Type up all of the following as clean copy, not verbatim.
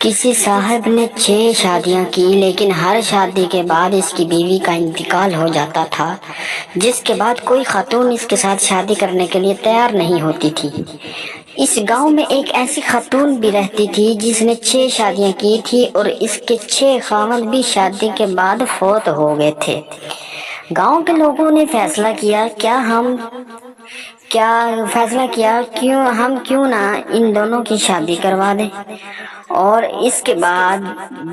کسی صاحب نے 6 شادیاں کی، لیکن ہر شادی کے بعد اس کی بیوی کا انتقال ہو جاتا تھا، جس کے بعد کوئی خاتون اس کے ساتھ شادی کرنے کے لیے تیار نہیں ہوتی تھی۔ اس گاؤں میں ایک ایسی خاتون بھی رہتی تھی جس نے 6 شادیاں کی تھی اور اس کے 6 خاوند بھی شادی کے بعد فوت ہو گئے تھے۔ گاؤں کے لوگوں نے فیصلہ کیا کیوں نہ ان دونوں کی شادی کروا دیں اور اس کے بعد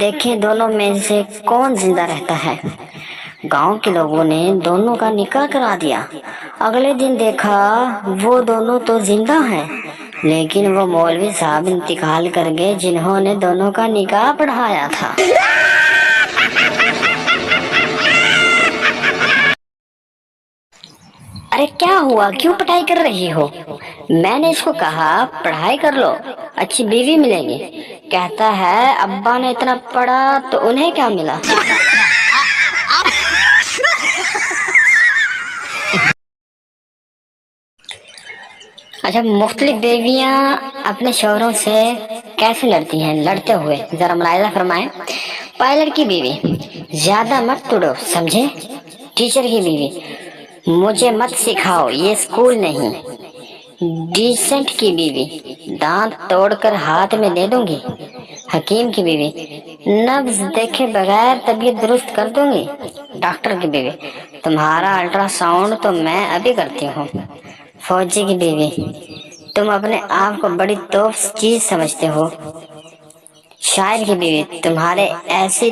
دیکھیں دونوں میں سے کون زندہ رہتا ہے۔ گاؤں کے لوگوں نے دونوں کا نکاح کرا دیا۔ اگلے دن دیکھا وہ دونوں تو زندہ ہیں، لیکن وہ مولوی صاحب انتقال کر گئے جنہوں نے دونوں کا نکاح پڑھایا تھا۔ ارے کیا ہوا، کیوں پٹائی کر رہی ہو؟ میں نے اس کو کہا پڑھائی کر لو، اچھی بیوی ملے گی۔ کہتا ہے ابا نے اتنا پڑھا تو انہیں کیا ملا؟ اچھا، مختلف بیویاں اپنے شوہروں سے کیسے لڑتی ہیں؟ لڑتے ہوئے ذرا ملاحظہ فرمائیں۔ پائلٹ کی بیوی: زیادہ مت توڑو، سمجھے؟ ٹیچر کی بیوی: مجھے مت سکھاؤ، یہ اسکول نہیں۔ ڈیسنٹ کی بیوی: دانت توڑ کر ہاتھ میں دے دوں گی۔ حکیم کی بیوی: نبض دیکھے بغیر طبیعت درست کر دوں گی۔ ڈاکٹر کی بیوی: تمہارا الٹرا ساؤنڈ تو میں ابھی کرتی ہوں۔ فوجی کی بیوی: تم اپنے آپ کو بڑی توپ چیز سمجھتے ہو۔ شاعر کی بیوی: تمہارے ایسی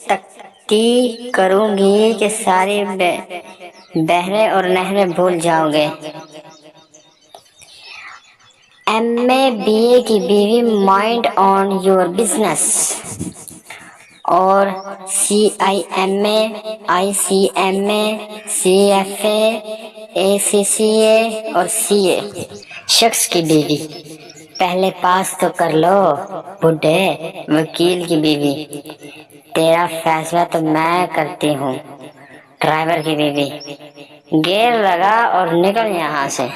تکتی کروں گی کہ ساری بحریں اور نہریں بھول جاؤ گے۔ ایم اے بی اے کی بیوی: مائنڈ آن یور بزنس۔ اور C I M A, I C M A, C F A, A C C A اور سی اے۔ شخص کی بیوی: پہلے پاس تو کر لو بڈھے۔ وکیل کی بیوی: تیرا فیصلہ تو میں کرتی ہوں۔ ڈرائیور کی بیوی: گیئر لگا اور نکل یہاں سے۔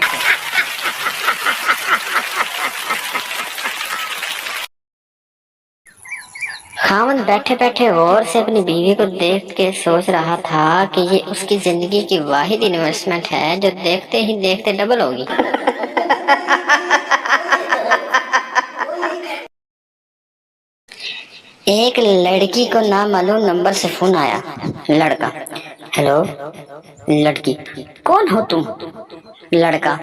خاوند بیٹھے بیٹھے غور سے اپنی بیوی کو دیکھ کے سوچ رہا تھا کہ یہ اس کی زندگی کی واحد انویسٹمنٹ ہے جو دیکھتے ہی دیکھتے ڈبل ہوگی۔ ایک لڑکی کو نامعلوم نمبر سے فون آیا۔ لڑکا: ہیلو۔ لڑکی: کون ہو تم؟ لڑکا: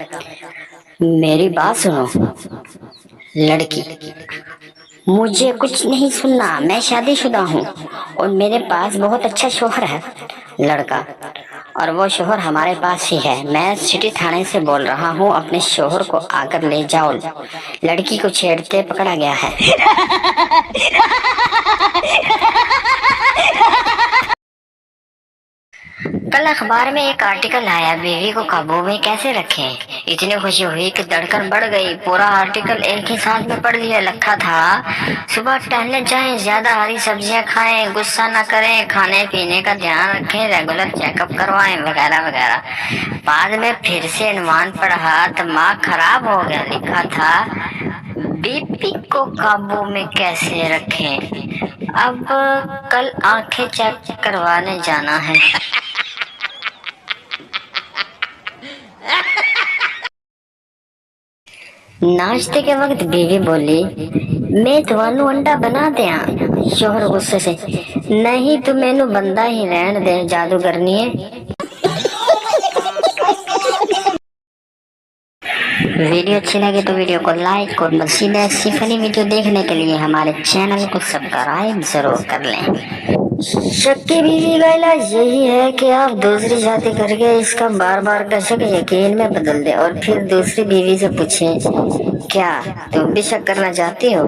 میری بات سنو۔ لڑکی: مجھے کچھ نہیں سننا، میں شادی شدہ ہوں اور میرے پاس بہت اچھا شوہر ہے۔ لڑکا: اور وہ شوہر ہمارے پاس ہی ہے، میں سٹی تھانے سے بول رہا ہوں، اپنے شوہر کو آ کر لے جاؤ۔ لڑکی کو چھیڑتے پکڑا گیا ہے۔ کل اخبار میں ایک آرٹیکل آیا، بیوی کو قابو میں کیسے رکھیں۔ اتنی خوشی ہوئی کہ دھڑکن بڑھ گئی۔ پورا آرٹیکل ایک ہی ساتھ میں پڑھ لیا۔ لکھا تھا صبح ٹہلنے جائیں، زیادہ ہری سبزیاں کھائیں، غصہ نہ کریں، کھانے پینے کا دھیان رکھیں، ریگولر چیک اپ کروائیں، وغیرہ وغیرہ۔ بعد میں پھر سے عنوان پڑھا، دماغ خراب ہو گیا۔ لکھا تھا بی پی کو قابو میں کیسے رکھیں، اب کل آنکھیں چیک کروانے جانا ہے۔ ناشتے کے وقت بیوی بولی، میں تھانوں انڈا بنا دیاں۔ شوہر غصے سے: نہیں تو مینوں بندہ ہی رہن دے، جادوگرنی ہے۔ ویڈیو اچھی لگے تو ویڈیو کو لائک اور مزید ایسی فنی ویڈیو دیکھنے کے لیے ہمارے چینل کو سبسکرائب ضرور کر لیں۔ شک کی بیوی کا علاج یہی ہے کہ آپ دوسری شادی کر کے اس کا بار بار کا شک یقین میں بدل دیں اور پھر دوسری بیوی سے پوچھیں، کیا تم بھی شک کرنا چاہتی ہو؟